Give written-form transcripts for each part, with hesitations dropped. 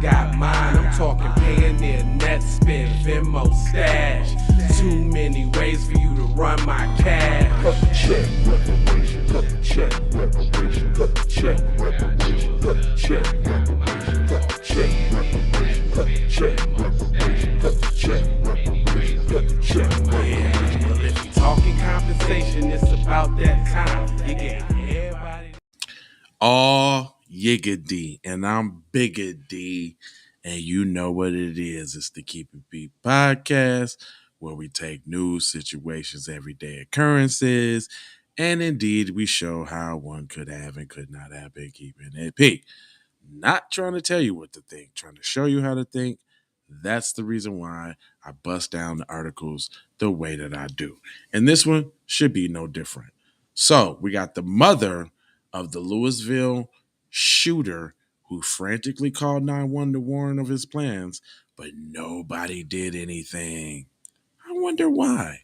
got mine. I'm talking Payoneer, Netspin, Venmo, Stash. Too many ways for you to run my cash. Cut the check, reparation, cut the check, reparation, cut the check, reparation, cut the check, reparation, cut the check, reparation, cut the check, reparation, cut the check, reparation, cut the check, reparation. Well, if you talking compensation, it's about that time. You get everybody. All yiggity, and I'm Bigger D, and you know what it is. It's the Keep It Beat podcast, where we take news, situations, everyday occurrences, and indeed we show how one could have and could not have been keeping it P. Not trying to tell you what to think, trying to show you how to think. That's the reason why I bust down the articles the way that I do. And this one should be no different. So we got the mother of the Louisville shooter who frantically called 911 to warn of his plans, but nobody did anything. I wonder why.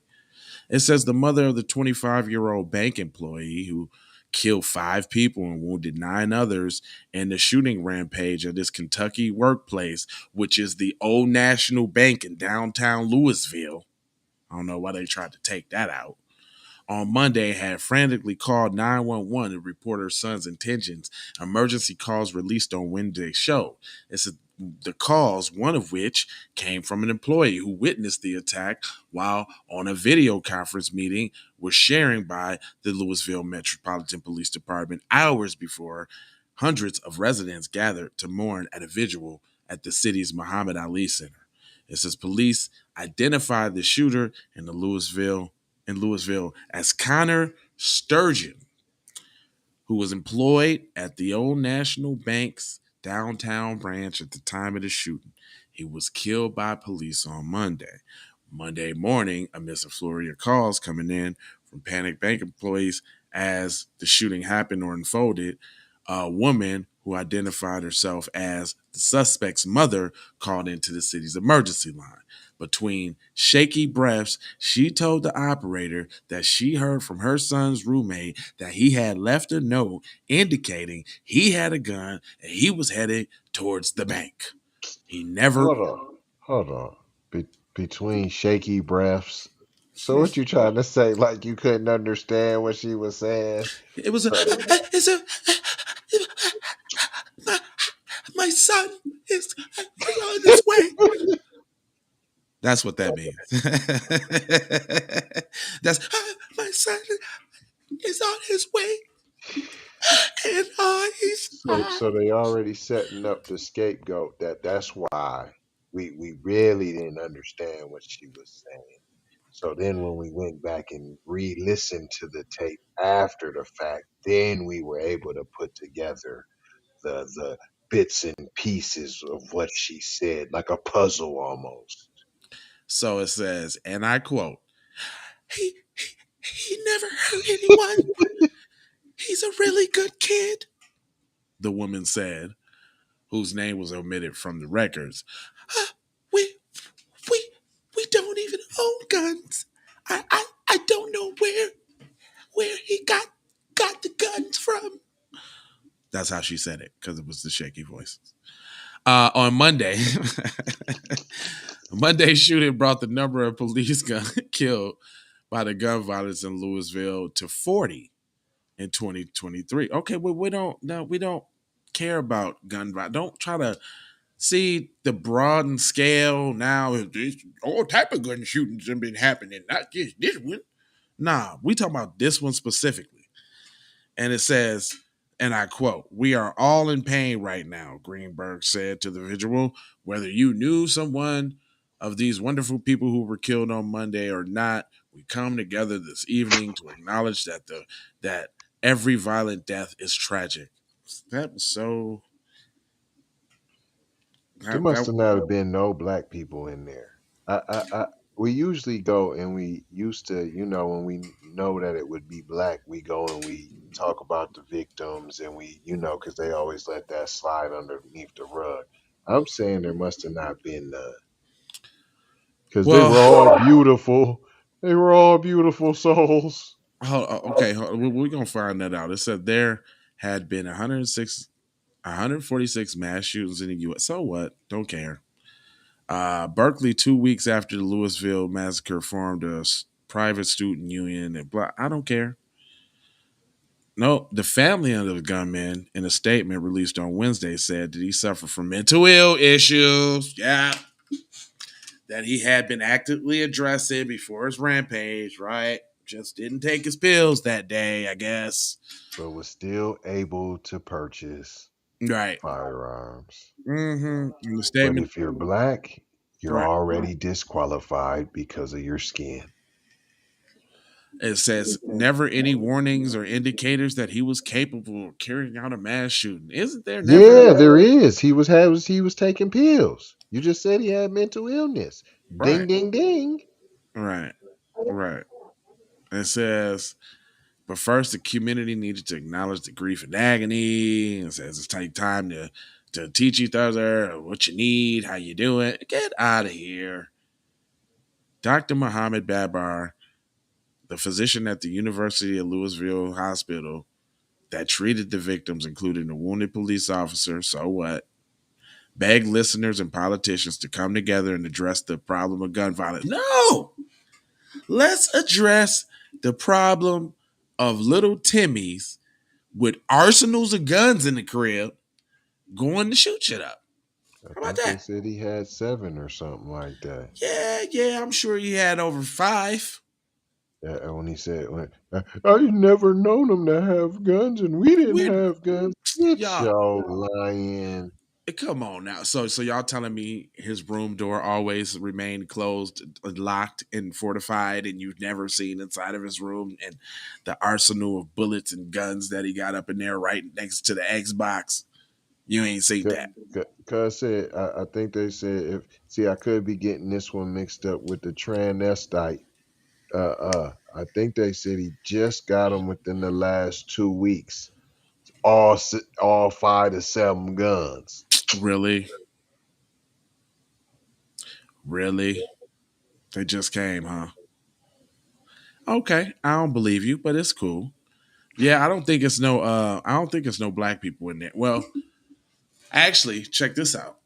It says the mother of the 25-year-old bank employee who killed 5 people and wounded 9 others in the shooting rampage at his Kentucky workplace, which is the Old National Bank in downtown Louisville. I don't know why they tried to take that out. On Monday, had frantically called 911 to report her son's intentions. Emergency calls released on Wednesday showed. It's the calls, one of which came from an employee who witnessed the attack while on a video conference meeting was sharing by the Louisville Metropolitan Police Department hours before hundreds of residents gathered to mourn at a vigil at the city's Muhammad Ali Center. It says police identified the shooter in Louisville as Connor Sturgeon, who was employed at the Old National Bank's downtown branch at the time of the shooting. He was killed by police on Monday morning, amidst a flurry of calls coming in from panicked bank employees as the shooting happened or unfolded. A woman who identified herself as the suspect's mother called into the city's emergency line. Between shaky breaths, she told the operator that she heard from her son's roommate that he had left a note indicating he had a gun and he was headed towards the bank. He never. Hold on. Between shaky breaths. So what you trying to say? Like you couldn't understand what she was saying? It was my son is on his way. That's what that means. That's my son is on his way, and he's So they already setting up the scapegoat. That's why we really didn't understand what she was saying. So then when we went back and re-listened to the tape after the fact, then we were able to put together the bits and pieces of what she said, like a puzzle almost. So it says, and I quote, he never hurt anyone. He's a really good kid, the woman said, whose name was omitted from the records. We don't even own guns. I don't know where he got the guns from. That's how she said it, because it was the shaky voice. On Monday, Monday's shooting brought the number of police killed by the gun violence in Louisville to 40 in 2023. Okay, well, we don't care about gun violence. Don't try to see the broadened scale now. All type of gun shootings have been happening, not just this one. Nah, we talking about this one specifically. And it says, and I quote, "We are all in pain right now," Greenberg said to the vigil. "Whether you knew someone of these wonderful people who were killed on Monday or not, we come together this evening to acknowledge that every violent death is tragic." That was so. There must have not have been no black people in there. We usually go and we used to, when we know that it would be black, we go and we talk about the victims and we, because they always let that slide underneath the rug. I'm saying there must have not been none. Because they were all beautiful. They were all beautiful souls. Okay, we're going to find that out. It said there had been 106 146 mass shootings in the U.S. So what? Don't care. Berkeley, 2 weeks after the Louisville massacre, formed a private student union. And blah. I don't care. No, the family of the gunman, in a statement released on Wednesday, said that he suffered from mental ill issues. Yeah, that he had been actively addressing before his rampage. Right, just didn't take his pills that day, I guess. but was still able to purchase Right. firearms. In the But statement, if you're black, you're right. already disqualified because of your skin. It says never any warnings or indicators that he was capable of carrying out a mass shooting. Isn't there never? Yeah, there is. He was taking pills. You just said he had mental illness. Ding Right, ding ding. right, right. It says, but first the community needed to acknowledge the grief and agony. It says it's take time to teach each other what you need, how you do it. Get out of here. Dr. Muhammad Babar, the physician at the University of Louisville Hospital that treated the victims, including the wounded police officer, so what, begged listeners and politicians to come together and address the problem of gun violence. No! Let's address the problem of little Timmys with arsenals of guns in the crib going to shoot shit up. I How about think they that? said he had 7 or something like that. Yeah, yeah, I'm sure he had over 5. When he said, I never known him to have guns, and we didn't We have guns. Get y'all your lying. come on now. So y'all telling me his room door always remained closed, locked, and fortified, and you've never seen inside of his room and the arsenal of bullets and guns that he got up in there right next to the Xbox. You ain't seen that. Cuz said, I think they said, see, I could be getting this one mixed up with the transvestite. I think they said he just got them within the last 2 weeks. All 5 to 7 guns. Really? Really? They just came, huh? Okay, I don't believe you, but it's cool. Yeah, I don't think it's no black people in there. Well, actually, check this out.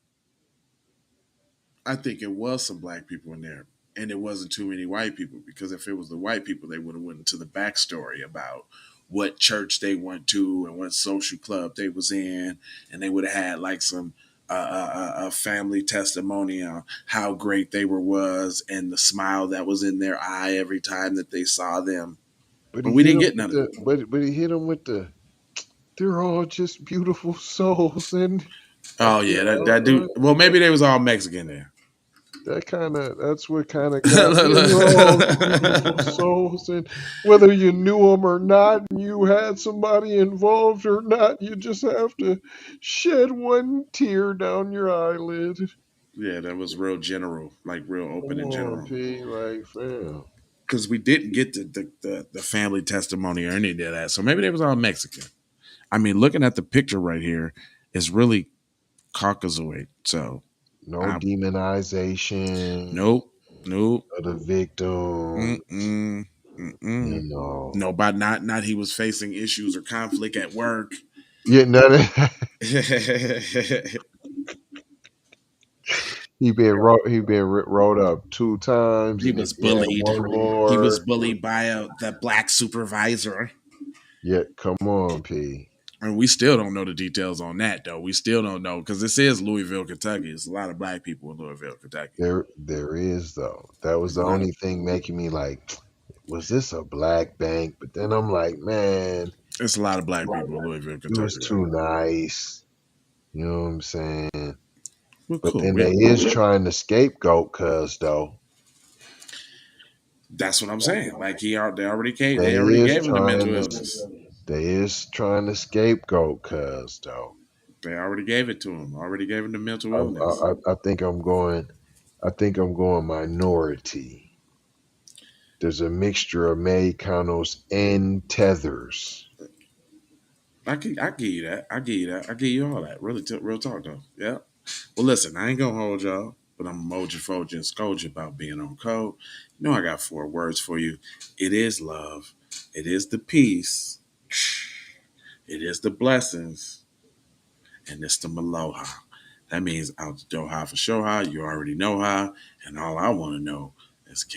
I think it was some black people in there, and it wasn't too many white people because if it was the white people, they would have went into the backstory about what church they went to and what social club they was in, and they would have had like some family testimony on how great they were was and the smile that was in their eye every time that they saw them. But But he we hit didn't him get with none of it. but he hit him with the they're all just beautiful souls, and Oh you yeah, that know dude. Well, maybe they was all Mexican there. that's what kind of got me. They're all beautiful souls, and whether you knew them or not, and you had somebody involved or not, you just have to shed one tear down your eyelid. Yeah, that was real general, like real open Come and on, general. P, like fam. Because we didn't get the family testimony or any of that. So maybe they was all Mexican. I mean, looking at the picture right here, it's really Caucasoid. So No I demonization nope, nope, of the victims. mm-mm, You mm-mm. know, No, but not he was facing issues or conflict at work. yeah, none of he been rolled up 2 times, He and if was he had bullied. one He was more, bullied by the black supervisor. yeah, come on, P. And we still don't know the details on that, though. We still don't know because this is Louisville, Kentucky. It's a lot of black people in Louisville, Kentucky. There is though. That was There's a the lot of only thing making me like, was this a black bank? But then I'm like, man, it's a lot of black people in Louisville, he was Kentucky, though. too nice. You know what I'm saying? Well, But cool. then they is trying to scapegoat cuz though. That's what I'm saying. Like They they already is gave him the trying mental to illness. they is trying to scapegoat cuz though. They already gave it to him. Already gave him the mental I, illness. I think I'm going. I think I'm going minority. There's a mixture of Americanos and tethers. I give you that. I give you that. I give you all that. Really, real talk though. Yeah. Well, listen, I ain't gonna hold y'all, but I'm gonna mold you, fold you, and scold you about being on code. You know, I got 4 words for you. It is love. It is the peace. It is the blessings. and it's the Maloha. That means out the door high for sure high. You already know how. And all I want to know is, can